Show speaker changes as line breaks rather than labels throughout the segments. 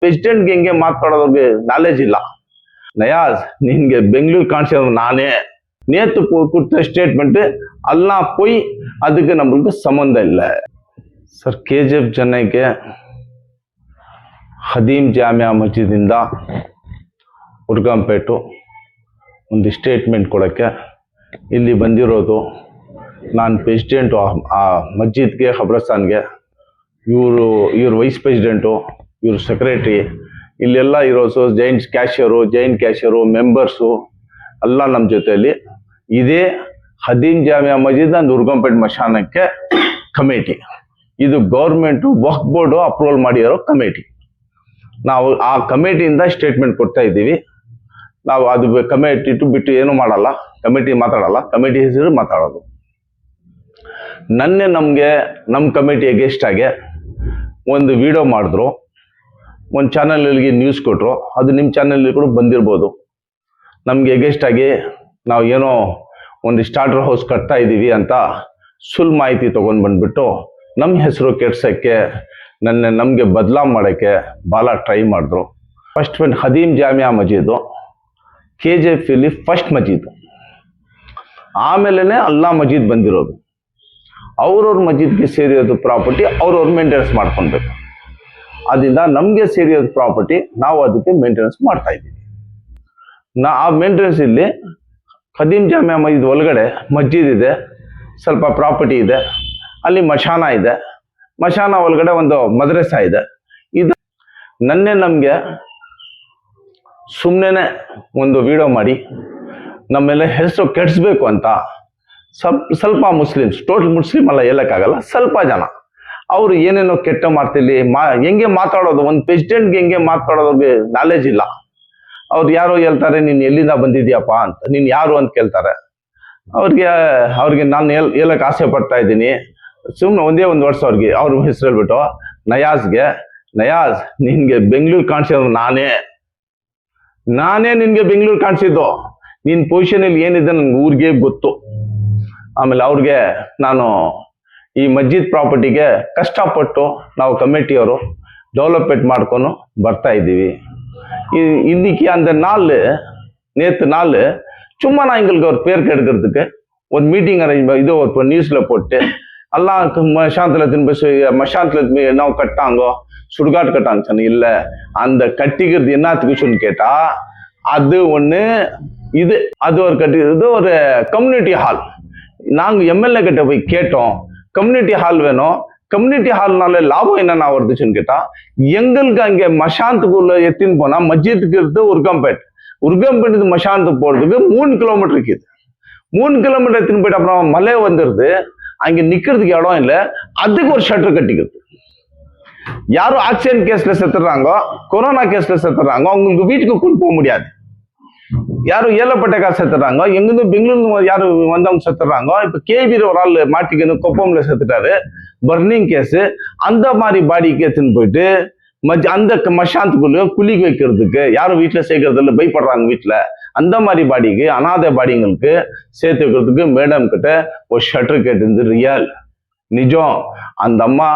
ಪ್ರೆಸಿಡೆಂಟ್ಗೆ ಹೆಂಗೆ ಮಾತಾಡೋದ್ರಿಗೆ ನಾಲೆಜ್ ಇಲ್ಲ. ನಯಾಜ್ ನಿನ್ಗೆ ಬೆಂಗಳೂರು ಕಾಣಿಸಿರೋ ನಾನೇ நேத்து கொடுத்த ஸ்டேட்மெண்ட் எல்லாம் போய் அதுக்கு நம்மளுக்கு சம்பந்தம் இல்லை ಸರ್. KGF ಚೆನ್ನೈಗೆ ಹದೀಮ್ ಜಾಮಿಯಾ ಮಸ್ಜಿದಿಂದ ಉರ್ಗಂಪೇಟು ಒಂದು ಸ್ಟೇಟ್ಮೆಂಟ್ ಕೊಡೋಕ್ಕೆ ಇಲ್ಲಿ ಬಂದಿರೋದು. ನಾನು ಪ್ರೆಸಿಡೆಂಟು ಆ ಮಸ್ಜಿದ್ಗೆ ಖಬ್ರಸ್ತಾನ್ಗೆ, ಇವರು ವೈಸ್ ಪ್ರೆಸಿಡೆಂಟು, ಇವರು ಸೆಕ್ರೆಟ್ರಿ, ಇಲ್ಲೆಲ್ಲ ಇರೋದು ಜಾಯಿಂಟ್ ಕ್ಯಾಶಿಯರು ಮೆಂಬರ್ಸು ಎಲ್ಲ ನಮ್ಮ ಜೊತೆಯಲ್ಲಿ ಇದೇ. ಹದೀಮ್ ಜಾಮಿಯಾ ಮಸ್ಜಿದ್ ಅಂಡ್ ಉರ್ಗಂಪೇಟ್ ಮಶಾನಕ್ಕೆ ಕಮಿಟಿ, ಇದು ಗೌರ್ಮೆಂಟು ವಕ್ಫ್ ಬೋರ್ಡು ಅಪ್ರೂವಲ್ ಮಾಡಿರೋ ಕಮಿಟಿ. ನಾವು ಆ ಕಮಿಟಿಯಿಂದ ಸ್ಟೇಟ್ಮೆಂಟ್ ಕೊಡ್ತಾ ಇದ್ದೀವಿ. ನಾವು ಅದು ಕಮಿಟಿ ಬಿಟ್ಟು ಏನೂ ಮಾಡಲ್ಲ, ಕಮಿಟಿ ಮಾತಾಡಲ್ಲ, ಕಮಿಟಿ ಹೆಸರು ಮಾತಾಡೋದು. ನಮ್ಮ ಕಮಿಟಿ ಅಗೇನ್ಸ್ಟ್ ಆಗಿ ಒಂದು ವಿಡಿಯೋ ಮಾಡಿದ್ರು, ಒಂದು ಚಾನಲ್ಗೆ ನ್ಯೂಸ್ ಕೊಟ್ಟರು, ಅದು ನಿಮ್ಮ ಚಾನಲ್ ಕೂಡ ಬಂದಿರ್ಬೋದು. ನಮಗೆ ಅಗೇನ್ಸ್ಟ್ ಆಗಿ ನಾವು ಏನೋ ಒಂದು ಸ್ಟಾರ್ಟರ್ ಹೌಸ್ ಕಟ್ತಾ ಇದ್ದೀವಿ ಅಂತ ಸುಳ್ಳು ಮಾಹಿತಿ ತೊಗೊಂಡು ಬಂದ್ಬಿಟ್ಟು ನಮ್ಮ ಹೆಸರು ಕೆಡ್ಸೋಕ್ಕೆ, ನಮಗೆ ಬದಲಾವ್ ಮಾಡೋಕ್ಕೆ ಭಾಳ ಟ್ರೈ ಮಾಡಿದ್ರು. ಫಸ್ಟ್ ಹದೀಮ್ ಜಾಮಿಯಾ ಮಸ್ಜಿದು KGF ಇಲ್ಲಿ ಫಸ್ಟ್ ಮಸ್ಜಿದ್, ಆಮೇಲೆ ಅಲ್ಲಾ ಮಸ್ಜಿದ್ ಬಂದಿರೋದು. ಅವ್ರವ್ರ ಮಸ್ಜಿದ್ಗೆ ಸೇರಿರೋದು ಪ್ರಾಪರ್ಟಿ ಅವ್ರವ್ರು ಮೇಂಟೆನೆನ್ಸ್ ಮಾಡ್ಕೊಳ್ಬೇಕು. ಅದರಿಂದ ನಮಗೆ ಸೇರಿರೋದು ಪ್ರಾಪರ್ಟಿ ನಾವು ಅದಕ್ಕೆ ಮೇಂಟೆನೆನ್ಸ್ ಮಾಡ್ತಾ ಇದ್ದೀವಿ. ಆ ಮೇಂಟೆನೆನ್ಸ್ ಇಲ್ಲಿ ಹದೀಮ್ ಜಾಮಿಯಾ ಮಸ್ಜಿದ್ ಒಳಗಡೆ ಮಸ್ಜಿದ್ ಇದೆ, ಸ್ವಲ್ಪ ಪ್ರಾಪರ್ಟಿ ಇದೆ, ಅಲ್ಲಿ ಮಶಾನ ಇದೆ, ಮಶಾನ ಒಳಗಡೆ ಒಂದು ಮದ್ರಸಾ ಇದೆ. ಇದು ನಮಗೆ ಸುಮ್ಮನೆ ಒಂದು ವಿಡಿಯೋ ಮಾಡಿ ನಮ್ಮೆಲ್ಲ ಹೆಸರು ಕೆಡಿಸ್ಬೇಕು ಅಂತ ಸ್ವಲ್ಪ ಮುಸ್ಲಿಮ್ಸ್, ಟೋಟಲ್ ಮುಸ್ಲಿಮ್ ಅಲ್ಲ ಹೇಳಕ್ಕಾಗಲ್ಲ, ಸ್ವಲ್ಪ ಜನ ಅವರು ಏನೇನೋ ಕೆಟ್ಟ ಮಾತಿಲ್ಲಿ ಹೆಂಗೆ ಮಾತಾಡೋದು, ಒಂದು ಪ್ರೆಸಿಡೆಂಟ್ಗೆ ಹೆಂಗೆ ಮಾತಾಡೋದ್ರಿಗೆ ನಾಲೆಜ್ ಇಲ್ಲ. ಅವ್ರು ಯಾರೋ ಹೇಳ್ತಾರೆ ನೀನು ಎಲ್ಲಿಂದ ಬಂದಿದ್ಯಪ್ಪ ಅಂತ, ನೀನು ಯಾರು ಅಂತ ಕೇಳ್ತಾರೆ. ಅವ್ರಿಗೆ ನಾನು ಹೇಳಕ್ಕೆ ಆಸೆ ಪಡ್ತಾ ಇದ್ದೀನಿ. ಸುಮ್ಮನೆ ಒಂದೇ ಒಂದು ವರ್ಷ ಅವ್ರ ಹೆಸರು ಹೇಳ್ಬಿಟ್ಟು ನಯಾಜ್ ನಿನ್ಗೆ ಬೆಂಗಳೂರು ಕಾಣಿಸಿರೋ ನಾನೇ ನಿನ್ಗೆ ಬೆಂಗಳೂರು ಕಾಣಿಸಿದ್ದು. ನಿನ್ನ ಪೊಸಿಷನಲ್ಲಿ ಏನಿದೆ ನನ್ಗೆ ಊರಿಗೆ ಗೊತ್ತು. ಆಮೇಲೆ ಅವ್ರಿಗೆ ನಾನು ಈ ಮಸ್ಜಿದ್ ಪ್ರಾಪರ್ಟಿಗೆ ಕಷ್ಟಪಟ್ಟು ನಾವು ಕಮಿಟಿಯವರು ಡೆವಲಪ್ಮೆಂಟ್ ಮಾಡ್ಕೊಂಡು ಬರ್ತಾ ಇದ್ದೀವಿ. இன்னைக்கு அந்த நேற்று நாள் சும்மா நான் எங்களுக்கு ஒரு பேர் கெடுக்கிறதுக்கு ஒரு மீட்டிங் அரேஞ்ச் இதோ ஒரு நியூஸில் போட்டு எல்லாம் மஷாந்தில் என்ன கட்டாங்கோ சுடுகாட்டு கட்டாங்க சொன்ன. இல்லை, அந்த கட்டிக்கிறது என்னத்துக்கு சொல்லி கேட்டா அது ஒன்று, அது ஒரு கட்டிக்கிறது ஒரு கம்யூனிட்டி ஹால். நாங்கள் MLA கிட்ட போய் கேட்டோம், கம்யூனிட்டி ஹால் வேணும், கம்யூனிட்டி ஹால்னால லாபம் என்னென்ன வருதுச்சுன்னு கேட்டா எங்களுக்கு அங்கே மஷாந்துக்குள்ள எத்தின்னு போனா மஸ்ஜித்துக்கு இருந்து உர்கம்பேட்டு மஷாந்துக்கு போறதுக்கு 3 கிலோமீட்டர் இருக்குது. 3 கிலோமீட்டர் எத்தின்னு போயிட்டு அப்புறம் மழை வந்துடுது, அங்கே நிக்கிறதுக்கு இடம் இல்லை, அதுக்கு ஒரு ஷட்டர் கட்டிக்கிறது. யாரும் ஆக்சிடென்ட் கேஸ்ல செத்துறாங்க, கொரோனா கேஸ்ல செத்துறாங்க, அவங்களுக்கு வீட்டுக்கு கொண்டு போக முடியாது. யாரும் ஏழப்பட்டக்கா செத்துறாங்க, எங்கிருந்து பெங்களூர் யாரு வந்தவங்க செத்துறாங்க. இப்ப KB ஒரு ஆள் மாட்டிக்கணும் கொப்பம்ல செத்துட்டாரு, பர்னிங் கேஸ். அந்த மாதிரி பாடிக்கு எடுத்துன்னு போயிட்டு அந்த மஷாந்துக்குள்ள குளிக்க வைக்கிறதுக்கு யாரும் வீட்டுல சேர்க்கறது இல்லை, பயப்படுறாங்க வீட்டுல. அந்த மாதிரி பாடிக்கு, அனாதை பாடிங்களுக்கு சேர்த்து வைக்கிறதுக்கு மேடம் கிட்ட ஒரு ஷட்டர் கேட்டு ரியல் நிஜம். அந்த அம்மா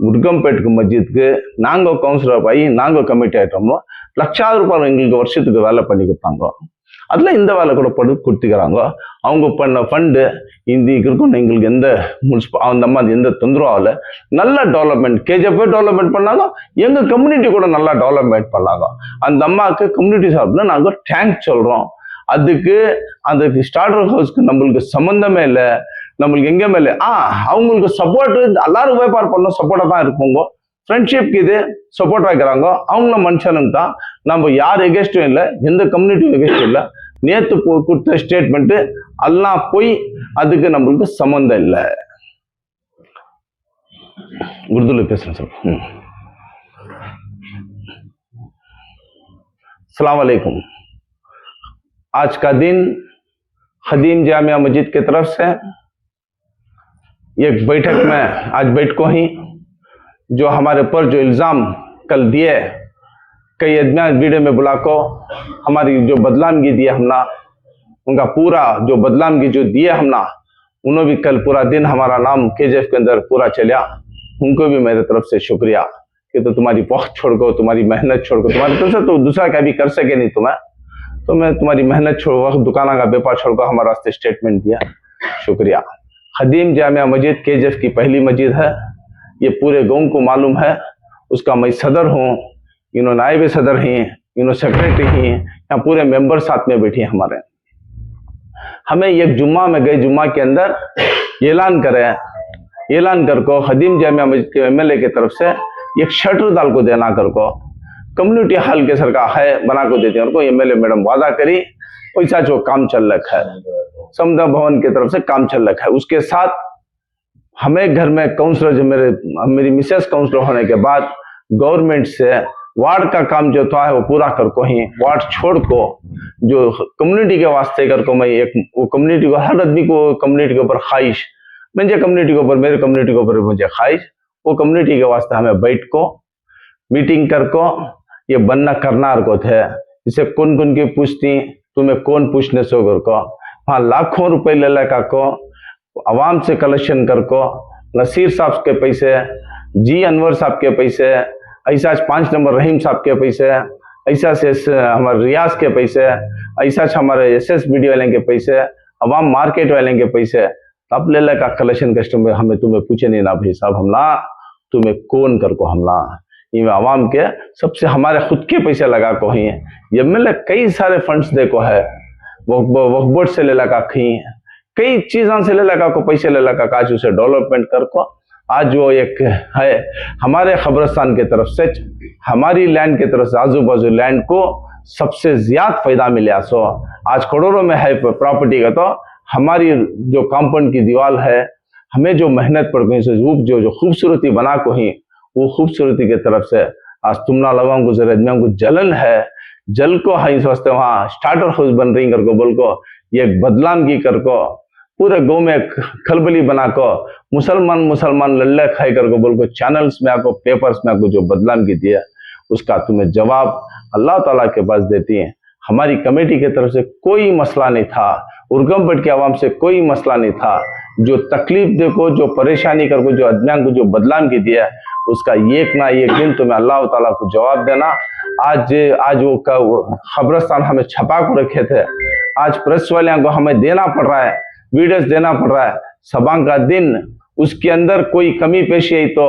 உர்கம்பேட்டுக்கு மஸ்ஜித்துக்கு நாங்கள் கவுன்சிலர் ஆகி நாங்கள் கமிட்டி ஆகிட்டோமோ லட்சாவது ரூபாய் எங்களுக்கு வருஷத்துக்கு வேலை பண்ணி கொடுத்தாங்க. அதில் இந்த வேலை கூட கொடுத்துக்கிறாங்க. அவங்க பண்ண ஃபண்டு இந்திக்கு இருக்கும். எங்களுக்கு எந்த அந்த அம்மா எந்த தொந்தரவும் ஆகலை. நல்ல டெவலப்மெண்ட் KGF டெவலப்மெண்ட் பண்ணாங்க, எங்கள் கம்யூனிட்டி கூட நல்லா டெவலப்மெண்ட் பண்ணாங்க. அந்த அம்மாவுக்கு கம்யூனிட்டி சார்பில் நாங்கள் தேங்க்ஸ் சொல்கிறோம். அதுக்கு அந்த ஸ்டார்டர் ஹவுஸ்க்கு நம்மளுக்கு சம்மந்தமே இல்லை, நம்மளுக்கு எங்கேயுமே இல்லை. அவங்களுக்கு சப்போர்ட் எல்லாரும் வியாபாரம் பண்ணோம், சப்போர்ட்டாக தான் இருப்போங்க. ஃப்ரெண்ட்ஷிப்க்கு இது சப்போர்ட் ஆகிறாங்க. அவங்கள மனுஷனுக்கு தான், நம்ம யார் எகேஸ்டும் இல்லை, எந்த கம்யூனிட்டியும் எகேஸ்டும் இல்லை. நேற்று கொடுத்த ஸ்டேட்மெண்ட் எல்லாம் போய் அதுக்கு நம்மளுக்கு சம்மந்தம் இல்லை. உருதுல பேசுறேன் சார். अस्सलाम वालेकुम। आज का दिन हदीम जामिया मस्जिद की तरफ से एक बैठक में आज बैठकों ही जो हमारे ऊपर जो इल्ज़ाम कल दिए, कई आदमी वीडियो में बुला को हमारी जो बदनामगी दिए हमना, उनका पूरा जो बदनामगी जो दिए हमना, उन्होंने भी कल पूरा दिन हमारा नाम KGF के अंदर पूरा चलिया। उनको भी मेरे तरफ से शुक्रिया। कि तो तुम्हारी पहुंच छोड़ को, तुम्हारी मेहनत छोड़ को, तुम्हारी तरफ से तो दूसरा क्या भी कर सके नहीं तुम्हें, तो मैं तुम्हारी मेहनत छोड़ वक्त दुकान का व्यापार छोड़ कर हमारे रास्ते स्टेटमेंट दिया। शुक्रिया। खदीम जामिया मस्जिद KGF की पहली मस्जिद है, ये पूरे गांव को मालूम है। उसका मैं सदर हूँ, इन्होंने नायब सदर हैं, इन्होंने सेक्रेटरी हैं, यहाँ पूरे मेंबर साथ में बैठे हैं हमारे। हमें एक जुम्मा में गए, जुम्मा के अंदर ऐलान कर को खदीम जामिया मस्जिद के MLA की तरफ से एक शटर डाल को देना कर को कम्युनिटी हॉल के सरकार है बना को देते हैं उनको। MLA मैडम वादा करी, पैसा जो काम चल रखा है, समुदाय भवन की तरफ से काम चल रखा है। उसके साथ हमें घर में काउंसलर, जो मेरी मिसेस काउंसलर होने के बाद गवर्नमेंट से वार्ड का काम जो था है वो पूरा कर को ही, वार्ड छोड़ को जो कम्युनिटी के वास्ते कर को मैं एक वो कम्युनिटी को, हर आदमी को कम्युनिटी के ऊपर ख्वाहिश, मुझे कम्युनिटी के ऊपर, मेरे कम्युनिटी के ऊपर मुझे ख्वाहिश, वो कम्युनिटी के वास्ते हमें बैठ को मीटिंग कर को ये बनना करना को थे। इसे कौन कौन की पूछती, तुम्हें कौन पूछने से कर को, वहाँ लाखों रुपए ले लगा को आवाम से कलेक्शन कर को, नसीर साहब के पैसे, जी अनवर साहब के पैसे, ऐसा 5 नंबर रहीम साहब के पैसे, ऐसा से हमारे रियाज के पैसे, ऐसा हमारे SSBD वाले के पैसे, अवाम मार्केट वाले के पैसे, तब ले लगा कलेक्शन कस्टमर। हमें तुम्हें पूछे नहीं ना भाई साहब, हमला तुम्हें कौन कर को, हमला ये आवाम के सबसे हमारे खुद के पैसे लगा को ही है। ये MLA कई सारे फंड्स देखो है, वक्फ बोर्ड से ले लगा खी, कई चीजों से ले लगा को पैसे ले लगा, आज उसे डेवलपमेंट कर को आज वो एक है हमारे खबरस्तान की तरफ से, हमारी लैंड की तरफ से, आजू बाजू लैंड को सबसे ज्यादा फायदा मिला। सो आज करोड़ों में है प्रॉपर्टी का, तो हमारी जो कंपाउंड की दीवार है, हमें जो मेहनत पड़ गई, रूप जो खूबसूरती बना को ही, वो खूबसूरती की तरफ से आज तुमना लगाओ गुजरे को जलन है, जल को हाई सोचते वहां स्टार्टर हाउस बन रही कर को बोल को, ये बदलाम की कर को पूरे गांव में खलबली बना को मुसलमान लल्ले खाई कर को बोल को चैनल्स में आपको, पेपर्स में आपको जो बदलाम की दिया, उसका तुम्हें जवाब अल्लाह ताला के पास देती है। हमारी कमेटी की तरफ से कोई मसला नहीं था, उर्गमपेट के आवाम से कोई मसला नहीं था। जो तकलीफ देखो, जो परेशानी कर को, जो अदमियान को जो बदलाम की दिया, उसका एक ना एक दिन तुम्हें अल्लाह ताला को जवाब देना। आज वो खबरस्तान हमें छपा को रखे थे, आज प्रेस वाले को हमें देना पड़ रहा है, वीडियोस देना पड़ रहा है। सभा का दिन उसके अंदर कोई कमी पेशी आई तो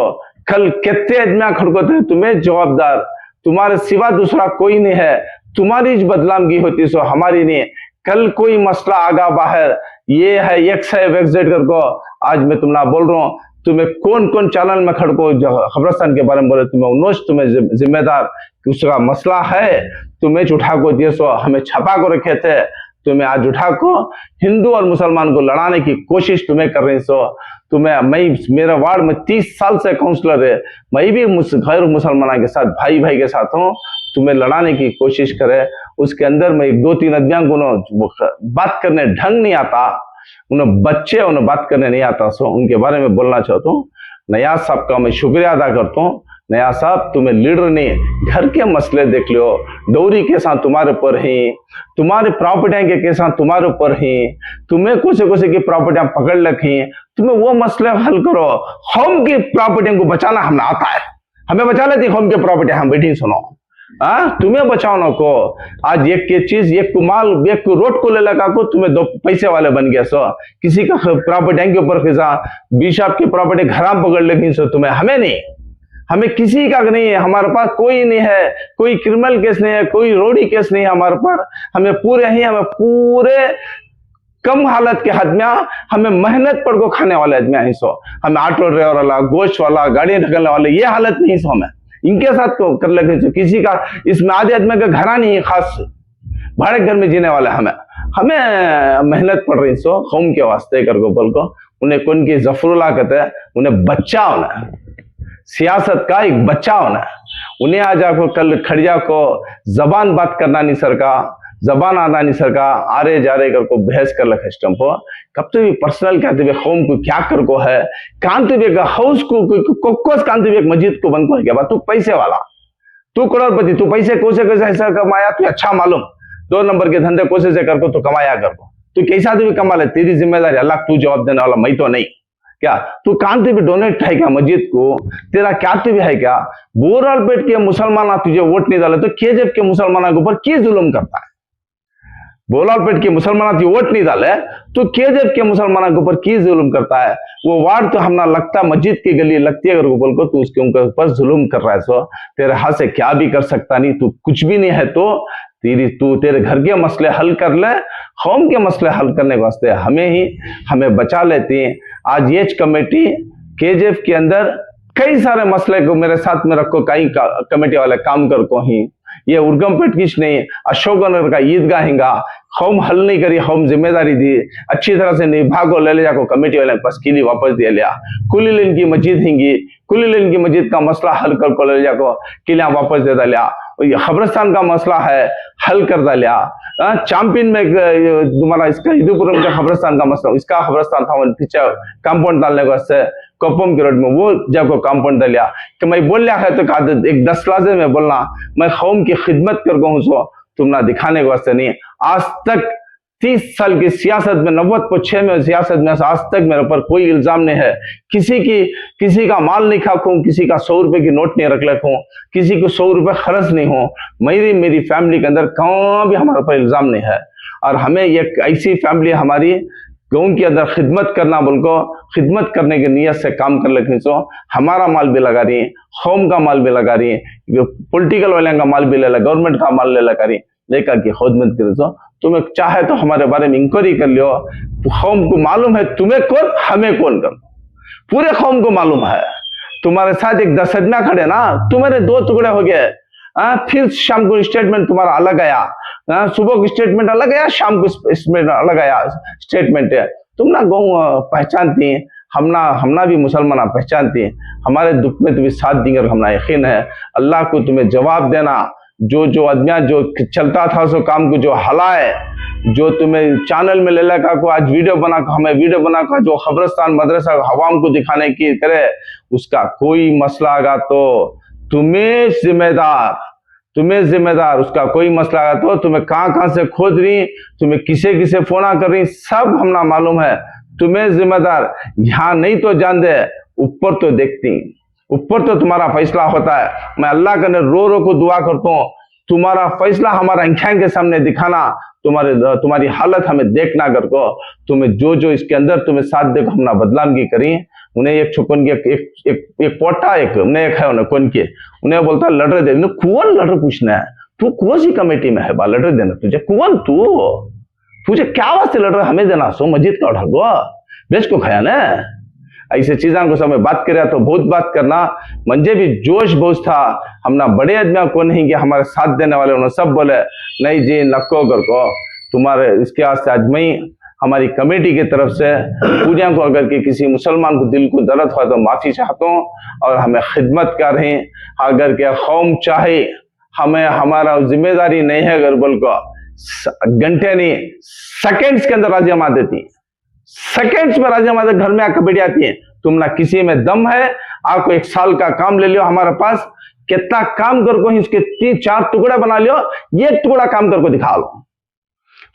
कल कितने आदमिया खड़को थे, तुम्हें जवाबदार तुम्हारे सिवा दूसरा कोई नहीं है। तुम्हारी बदलामगी होती सो हमारी नहीं। कल कोई मसला आगा बाहर ये है X है XZ कर को, आज मैं तुमना बोल रहा हूँ, तुम्हें कौन कौन चैनल में खड़को खबरस्तान के बारे में बोले, तुम्हें उन्नोस तुम्हें जिम्मेदार, उसका मसला है तुम्हें उठा को दिए, सो हमें छपा को रखे थे, तुम्हें आज उठा को हिंदू और मुसलमान को लड़ाने की कोशिश तुम्हें कर रही। सो तुम्हें, मैं मेरा वार्ड में 30 साल से काउंसलर है, मैं भी गैर मुसलमाना के साथ भाई के साथ हूँ, तुम्हें लड़ाने की कोशिश करे। उसके अंदर में 2-3 अध्याय को बात करने ढंग नहीं आता, उन्हें बच्चे उन्हें बात करने नहीं आता, सो उनके बारे में बोलना चाहता हूँ। नयाज साहब का मैं शुक्रिया अदा करता हूँ। नयाज साहब, तुम्हें लीडर ने घर के मसले देख लो, डोरी के साथ तुम्हारे ऊपर ही, तुम्हारे प्रॉपर्टियां के साथ तुम्हारे ऊपर ही, तुम्हें कुछ की प्रॉपर्टियां पकड़ रखी, तुम्हें वो मसले हल करो। होम की प्रॉपर्टियों को बचाना हमें आता है, हमें बचा लेती होम की प्रॉपर्टी, हम बैठी सुनो, तुम्हें बचाओ ना को। आज एक चीज, एक कुमाल, एक रोड को ले लगा को तुम्हें 2 पैसे वाले बन गया। सो किसी का प्रॉपर्टी के ऊपर खिसा, बिशप की प्रॉपर्टी घर पकड़ लेगी, सो तुम्हें, हमें नहीं, हमें किसी का नहीं है, हमारे पास कोई नहीं है, कोई क्रिमिनल केस नहीं है, कोई रोडी केस नहीं है हमारे पर। हमें पूरे कम हालत के आदमिया, हमें मेहनत पर को खाने वाले आदमिया ही। सो हमें ऑटो ड्राइवर वाला, गोश्त वाला, गाड़ियां ढकलने वाले, ये हालत नहीं। सो हमें इनके साथ को कर लेते, तो किसी का इसमें आधे आदमी का घरा नहीं है, खास भाड़े घर में जीने वाले हमें मेहनत पड़ रही। सो कौम के वास्ते कर को बोल को, उन्हें कौन की जफरुल्लाह कहते हैं, उन्हें बच्चा होना, सियासत का एक बच्चा होना। उन्हें आज आपको कल खड़िया को जबान बात करना नहीं सरका, जबान आना नहीं सरका, आरे जा रहे कर को बहस कर लख स्टम्प हो। कब तो भी पर्सनल कहते हुए कौम को क्या कर को है, कांति भी का हाउस को कोकोस कांति भी मस्जिद को बंद कर गया। तू पैसे वाला, तू करोड़पति, तू पैसे कोसे कैसे ऐसा कमाया, तू अच्छा मालूम 2 नंबर के धंधे कोसे से कर को तू कमाया कर को, तू कैसा भी कमा ले, तेरी जिम्मेदारी अल्लाह, तू जवाब देने वाला, मैं तो नहीं। क्या तू कांति भी डोनेट है क्या मस्जिद को? तेरा क्या भी है क्या? बोरालपेट के मुसलमान तुझे वोट नहीं डाले तो केजेफ के मुसलमानों के ऊपर क्यों जुल्म करता है? बोलालपेट के मुसलमान तुझे वोट नहीं डाले तो केजेफ के मुसलमानों के ऊपर क्यों जुल्म करता है? वो वार्ड तो हमना लगता मस्जिद की गली लगती है, अगर बोल को तू उसके ऊपर जुल्म कर रहा है, सो तेरे हाथ से क्या भी कर सकता नहीं, तू कुछ भी नहीं है। तो तू तेरे घर के मसले हल कर ले, कौम के मसले हल करने के वास्ते हमें बचा लेती है। आज एज कमेटी केजेफ के अंदर कई सारे मसले को मेरे साथ में रखो, कई कमेटी वाले काम कर को ही ये उर्गमपेट किस नहीं अशोकनगर का ईदगाह हिंगा हम हल नहीं करी, हम जिम्मेदारी दी अच्छी तरह से निभा को ले जाको कमेटी वाले पास किली वापस दिया लिया। कुलीलिन की मस्जिद हिंगी, कुलीलिन की मस्जिद का मसला हल कर को ले जाको किलियां वापस दे डालिया। खबरस्तान का मसला है हल कर डालिया। चांपियन में तुम्हारा इसका हिंदूपुरम का खबरस्तान का मसला, इसका खबरस्तान था पीछे कंपाउंड डालने वास्ते कोपम के रोड में वो जाको कंपाउंड डालिया कि मैं बोल लिया है तो कहा एक 10 लाजे में बोलना मैं कौम की खिदमत कर गो सो तुम ना दिखाने के वास्ते नहीं। आज तक 30 साल की सियासत में 90 में सियासत में आज तक मेरे ऊपर कोई इल्जाम नहीं है। किसी का माल नहीं खाऊं, किसी का 100 रुपए की नोट नहीं रख रखूं, किसी को 100 रुपए खर्च नहीं हो। मेरी फैमिली के अंदर कहीं भी हमारे ऊपर इल्जाम नहीं है। और हमें एक ऐसी फैमिली हमारी गाँव के अंदर खिदमत करना बोल को खिदमत करने की नीयत से काम कर लेकिन सो हमारा माल भी लगा रही है, कौम का माल भी लगा रही है, पॉलिटिकल वाले का माल भी ले ला, गवर्नमेंट का माल ले लगा रही लेकर की खिदमत करे। सो तुम्हें चाहे तो हमारे बारे में इंक्वायरी कर लियो। कौम को मालूम है तुम्हें कौन हमें कौन कर, पूरे कौम को मालूम है। तुम्हारे साथ एक 10 आदमी खड़े ना, तुम्हारे 2 टुकड़े हो गए। फिर शाम को स्टेटमेंट तुम्हारा अलग आया, सुबह को स्टेटमेंट अलग आया, शाम को स्टेटमेंट अलग आया। स्टेटमेंट है तुम ना गौ पहचानती है, हमना भी मुसलमान पहचानती है। हमारे दुख में तुम्हें साथ देंगे, हमना यकीन है अल्लाह को तुम्हें जवाब देना। जो आदमिया जो चलता था सो काम को जो हलाए, जो तुम्हें चैनल में ले लगा को आज वीडियो बना को हमें वीडियो बना को जो खबरस्तान मदरसा हवाम को दिखाने की करे, उसका कोई मसला आगा तो तुम्हें जिम्मेदार। उसका कोई मसला आगा तो तुम्हें कहां से खोद रही, तुम्हें किसे फोना कर रही, सब हमना मालूम है। तुम्हें जिम्मेदार यहाँ नहीं तो जान दे, ऊपर तो देखती, ऊपर तो तुम्हारा फैसला होता है। मैं अल्लाह का रो को दुआ करता हूँ, तुम्हारा फैसला हमारा आंखें के सामने दिखाना, तुम्हारी हालत हमें देखना कर को। तुम्हें जो इसके अंदर तुम्हें साथ देखो हमना बदलाम की करी। उन्हें एक छुपन की एक पोटा एक उन्हें एक है उन्हें कौन के उन्हें बोलता लड़ दे, कौन लड़ पूछना है, तू कौन सी कमेटी में है बा लड़ देना तुझे, कौन तुझे क्या वास्ते लड़ रहा हमें देना सो मस्जिद का उठा गो बेच को खाया ना। ऐसे चीजों को समय बात करे तो बहुत बात करना, मंजे भी जोश बहुत था। हमना बड़े आदमी को नहीं कि हमारे साथ देने वाले उन्होंने सब बोले नहीं जी नक्को कर को तुम्हारे इसके वास्ते आज मैं हमारी कमेटी की तरफ से पूजा को अगर कि किसी मुसलमान को दिल को दर्द हुआ तो माफी चाहता हूँ। और हमें खिदमत कर रहे हैं, अगर क्या कौम चाहे हमें हमारा जिम्मेदारी नहीं है अगर बोल को घंटे नहीं सेकेंड्स के अंदर राजीनामा देती, सेकेंड्स में राजीनामा दे घर में आकर बैठ जाती है। तुम ना किसी में दम है, आपको 1 साल का काम ले लियो हमारे पास, कितना काम कर को इसके 3-4 टुकड़े बना लियो, एक टुकड़ा काम कर को दिखा लो।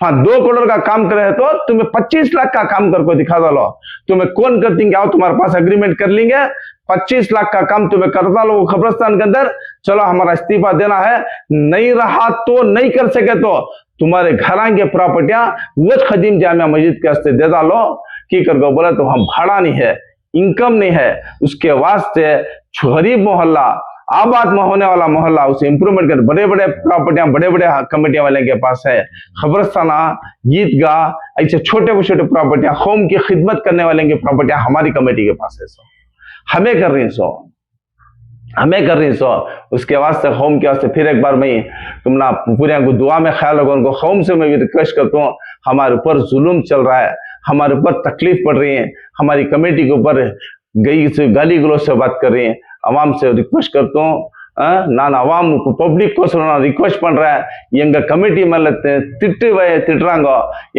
हाँ 2 करोड़ का काम करे तो तुम्हें 25 लाख का काम करके दिखा दो। तुम्हें कौन कर देंगे, आओ तुम्हारे पास एग्रीमेंट कर लेंगे, 25 लाख का काम तुम्हें करता लो खबरस्तान के अंदर। चलो हमारा इस्तीफा देना है, नहीं रहा तो नहीं कर सके तो तुम्हारे घर के प्रॉपर्टियां वो खदीम जामिया मस्जिद के वास्ते दे डालो। की कर गो बोले तो हम भाड़ा नहीं है, इनकम नहीं है, उसके वास्ते गरीब मोहल्ला आबाद में होने वाला मोहल्ला उसे इंप्रूवमेंट कर, बड़े बड़े प्रॉपर्टियां बड़े बड़े कमेटियां वाले के पास है, खबरस्ताना ईदगाह ऐसे छोटे प्रॉपर्टियां कौम की खिदमत करने वाले की प्रॉपर्टियां हमारी कमेटी के पास है। सो हमें कर रही सो उसके वास्ते कौम के वास्ते फिर एक बार मैं तुम ना पूरे को दुआ में ख्याल रखो। उनको कौम से मैं भी रिक्वेस्ट करता हूँ, हमारे ऊपर जुल्म चल रहा है, हमारे ऊपर तकलीफ पड़ रही है, हमारी कमेटी के ऊपर गाली गलौज से बात कर रही है। अवाम से रिक्वेस्ट करता हूँ, நான் அவாம் பப்ளிக் கோசரம் ரிக்வெஸ்ட் பண்றேன், எங்க கமிட்டி மேல திட்டுறாங்க,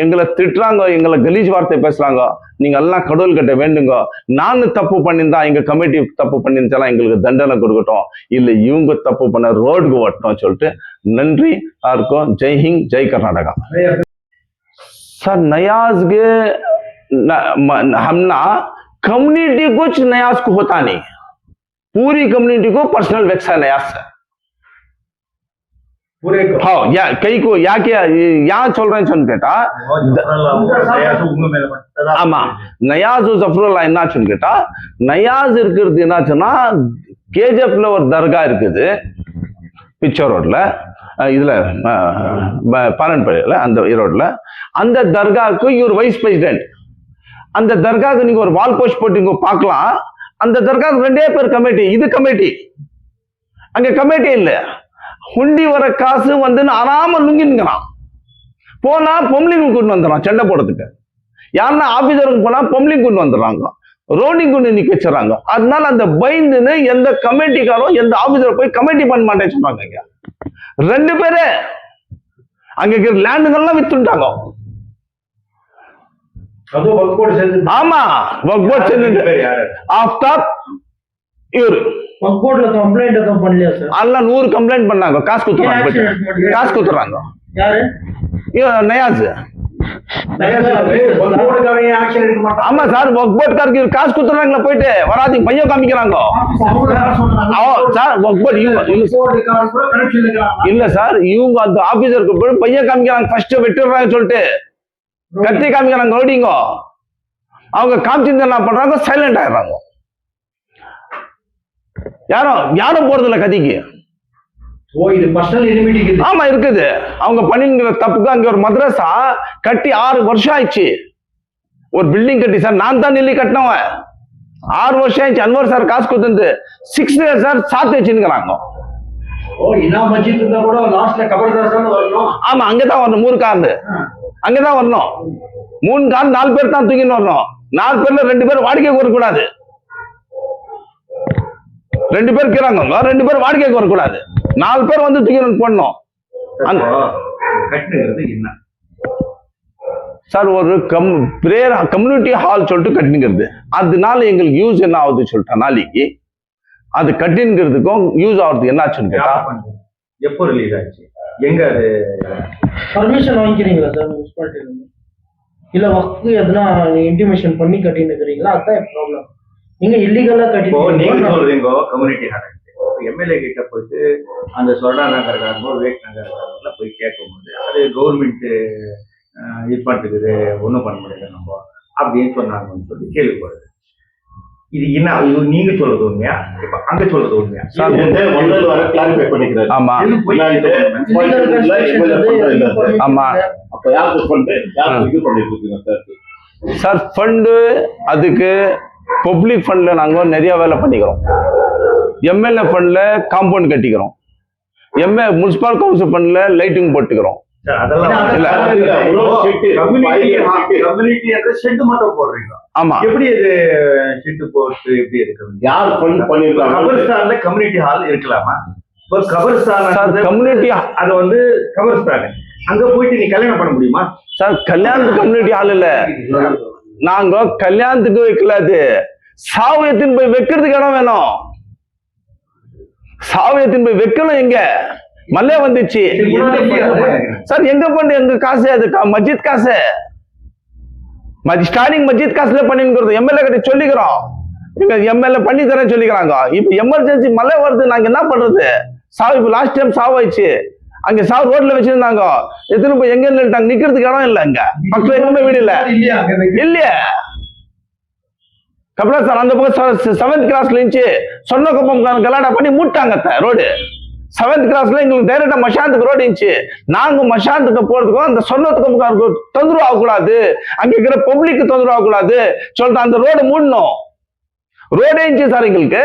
எங்களை திட்டுறாங்க, எங்களை கலீஜ் வார்த்தை பேசுறாங்க, நீங்க எல்லாம் கடவுள் கிட்ட வேண்டுங்க, நான் தப்பு பண்ணியிருந்தா எங்க கமிட்டி தப்பு பண்ணிருந்தாலும் எங்களுக்கு தண்டனை கொடுக்கட்டும், இல்ல இவங்க தப்பு பண்ண ரோடுக்கு ஓட்டணும் சொல்லிட்டு நன்றி யாருக்கும்। ஜெய் ஹிந்த், ஜெய் கர்நாடகா। सर नयाज गे हमना कम्युनिटी कुछ न्यास को होता नहीं, पूरी कम्युनिटी को पर्सनल वेक्स है न्यास है
पूरे को।
हाँ या कई को या क्या यहाँ चल रहे हैं கேட்டா ஆமா நயாஸ் ஜஃபருல்லா என்னாச்சுன்னு கேட்டா நயாஸ் இருக்கிறது என்னாச்சுன்னா கேஜிஎஃப்ல ஒரு தர்கா இருக்குது பிச்சர் ரோட்ல இதுல பாரன்பள்ளியில அந்த ஈரோட்ல அந்த தர்காவுக்கு இவர் வைஸ் பிரசிடென்ட். அந்த தர்காவுக்கு நீங்க ஒரு வால் போஸ்ட் போட்டு இங்க பார்க்கலாம். அந்த தர்காவுக்கு 2 பேர் கமிட்டி, இது கமிட்டி, அங்க கமிட்டி இல்ல. हुंडी वर कासु வந்து ஆறாம லுங்கின்றான். போனா பொம்லிங் கொண்டு வந்துறான் சண்டை போடுறதுக்கு. யாரனா ஆபீசருக்கு போனா பொம்லிங் கொண்டு வந்துறாங்க. ரோடிங் கொண்டு நிக்க வச்சறாங்க. அதனால அந்த பயந்துன்னு எந்த கமிட்டிக்காரோ எந்த ஆபீசர் போய் கமிட்டி பண்ண மாட்டேன்னு சொன்னாங்க. 2 பேரே அங்க இருக்கிற லேண்டுகள்லாம் வித்துட்டாங்க.
அது வக்போர்ட் சேர்ந்து.
ஆமா வக்போர்ட் சேர்ந்து பேர் யாரு? ஆஃப்தாப் இவர்
வக்போர்ட்ல கம்ப்ளைண்ட் எதுவும் பண்ணலையா சார்?
அல்ல 100 கம்ப்ளைண்ட் பண்ணாங்க. காசு குத்துறாங்க. காசு குத்துறாங்க.
யாரு?
நயாஸ்.
வக்போர்ட்காரங்க ஆக்ஷன் எடுக்க மாட்டாங்க.
ஆமா சார் வக்போர்ட்காரங்க காசு குத்துறாங்களா போயிட்டு வராதீங்க பையோ காமிக்கிறாங்க. சார் வக்போர்ட் இல்ல சார் இவங்க அந்த ஆபீசருக்கு போய் பையோ காமிக்கிறாங்க. ஃபர்ஸ்ட் வெட்டுறாங்க சொல்லிட்டு கத்தி காமிக்கிறாங்க. ஓடிங்க அவங்க காமிச்சிருந்தா என்ன பண்றாங்க? சைலண்ட் ஆயிடுறாங்க. யாரும் போறதில்ல கதிக்கு. ஆமா இருக்குது. அவங்க பண்ணிங்கிற தப்புக்கு அங்க ஒரு மதரசா கட்டி 6 வருஷம் ஆயிடுச்சு. ஒரு பில்டிங் கட்டி சார் நான் தான் நில்லி கட்டினவன். 6 வருஷம் ஆயிடுச்சு. அன்வர் சார் காசு கொடுத்து 6 இயர்ஸ் சார் சாத்து வச்சுக்கிறாங்க. ஆமா அங்கதான் வரணும். 3 கார் அங்கதான் வரணும். 3 கார் 4 பேர் தான் தூக்கின்னு வரணும். 4 பேர்ல 2 பேர் வாடகைக்கு வரக்கூடாது. 2 பேர் இருக்கிறாங்க. 2 பேர் வாடகைக்கு வரக்கூடாது. 4 பேர் வந்து தூக்கி போடணும். சார் ஒரு பிரேயர் கம்யூனிட்டி ஹால் சொல்லிட்டு கட்டினுங்கிறது. அதனால எங்களுக்கு யூஸ் என்ன ஆகுது சொல்லிட்டா நாளைக்கு அது கட்டினுங்கிறதுக்கும் யூஸ் ஆகுறது என்னாச்சுன்னு கேட்டா
எப்போ ரிலீஸ் ஆச்சு? எங்க அது
பர்மிஷன் வாங்கிக்கிறீங்களா சார் முனிசிபாலிட்டில இருந்து? இல்ல வக்ஃப் எதுனா இன்டிமேஷன் பண்ணி கட்டின்னு இருக்கிறீங்களா? அதான் ப்ராப்ளம். நீங்க இல்லீகலா கட்டி
நீங்க சொல்றீங்க கம்யூனிட்டி ஹால். எம்எல்ஏ கிட்ட போயிட்டு அந்த சொர்ணா நகர் விவேக் நகர் போய் கேட்கும்போது அது கவர்மெண்ட் இது பண்ணிட்டுக்குது ஒன்றும் பண்ண முடியாது நம்ம அப்படின்னு சொன்னாங்கன்னு சொல்லி கேள்விப்படுது. இது என்ன நீங்க சொல்றது உண்மையா? இப்ப அங்க சொல்றது உண்மையா?
கிளாரிஃபை பண்ணிக்கிறாரு. ஆமா ஆமா
அப்ப யாருக்கு ஃபண்ட் யாருக்கு இது பண்ணிட்டு இருக்கீங்க சார்?
சார் ஃபண்டு அதுக்கு பப்ளிக் ஃபண்ட்ல நாங்க நிறைய வேலை பண்ணிக்கிறோம். எம்எல்ஏ ஃபண்ட்ல காம்பவுண்ட் கட்டிக்கிறோம். முனிசிபல் கவுன்சில் ஃபண்ட்ல லைட்டிங் போட்டுக்கிறோம். ஆமா
எப்படி இது ஷெட் போட்டு எப்படி இருக்கு? யார் ஃபண்ட் பண்ணிருக்காங்க? கபர்ஸ்தான்ல கம்யூனிட்டி ஹால் இருக்கலாமா? கபர்ஸ்தான் கம்யூனிட்டி அது வந்து கபர்ஸ்தான் அங்க போயிட்டு நீ கல்யாணம் பண்ண முடியுமா?
சார் கல்யாணத்துக்கு கம்யூனிட்டி ஹால் இல்ல. நாங்க கல்யாணத்துக்கு வைக்கல. அது சாவியத்தின் போய் வைக்கிறதுக்கு இடம் வேணும். சாவியத்தின் போய் வைக்கணும். எங்க மல்லே வந்துச்சு சார். எங்க பண்ணு எங்க காசு? அது மஸ்ஜித் காசு. ஸ்டார்டிங் மஸ்ஜித் காசுல பண்ணிருக்கிறது எம்எல்ஏ கிட்ட சொல்லிக்கிறோம். எம்எல்ஏ பண்ணி தரேன் சொல்லிக்கிறாங்க. இப்ப எமர்ஜென்சி மழை வருது. நாங்க என்ன பண்றது? சாவு இப்ப லாஸ்ட் டைம் சாவு ஆயிடுச்சு. அங்க சாவு ரோட்ல வச்சிருந்தாங்க. எத்தனை போய் எங்க நின்றுட்டாங்க? நிக்கிறதுக்கு இடம் இல்ல. அங்க பக்கத்துல எங்கேயுமே வீடு இல்ல. இல்லையா கபிலா சார் அந்த பக்கம் 7th கிளாஸ்ல இருந்துச்சு. சொன்ன குப்பம் கலாடா பண்ணி மூட்டாங்க ரோடு. 7th கிளாஸ்ல எங்களுக்கு டைரக்டா மஷாந்துக்கு ரோடு இருந்துச்சு. நாங்க மஷாந்துக்கு போறதுக்கும் அந்த சொன்னதுக்கு தொந்தரவு ஆகக்கூடாது, அங்க இருக்கிற பப்ளிக்கு தொந்தரவு ஆகக்கூடாது சொல்லிட்டு அந்த ரோடு மூடணும். ரோடே இருந்துச்சு சார். எங்களுக்கு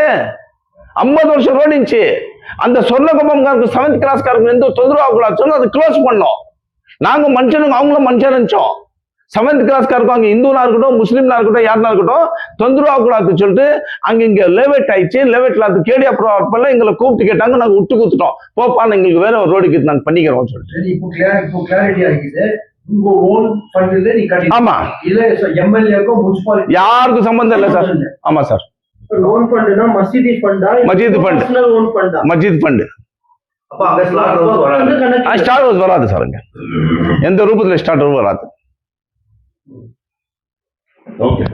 50 வருஷம் ரோடு இருந்துச்சு. அந்த சொர்ணகும்பம்காருக்கு 7th கிளாஸ்காருக்கு எந்த தொந்தரவு ஆகக்கூடாது சொல்லி அதை க்ளோஸ் பண்ணோம். நாங்க மனுஷனுங்க அவங்களும் மனுஷன் நினைச்சோம். 7th கிளாஸ்காருக்கும் அங்க இந்துனா இருக்கட்டும் முஸ்லீம்னா இருக்கட்டும் யாருனா இருக்கட்டும் தொந்தரவு ஆகக்கூடாது சொல்லிட்டு அங்க இங்க லேவேட் ஆயிடுச்சு. லேவேட்ல அது கேடி அப்புறம் எங்களை கூப்பிட்டு கேட்டாங்க. நாங்க விட்டு கொடுத்துட்டோம். போப்பா எங்களுக்கு வேற ஒரு ரோடுக்கு நாங்க பண்ணிக்கிறோம் சொல்லிட்டு. ஆமா யாருக்கும் சம்பந்தம் இல்ல சார். ஆமா சார்.
லோன் ஃபண்ட்னா மஸ்ஜித் ஃபண்டா?
மஸ்ஜித் ஃபண்ட்.
லோன் ஃபண்டா?
மஸ்ஜித் ஃபண்ட்.
அப்ப அங்க ஸ்டார்ட்
ஹவுஸ் வராது சார். அங்க எந்த ரூபத்துல ஸ்டார்ட் ஹவுஸ் வராது.
ஓகே.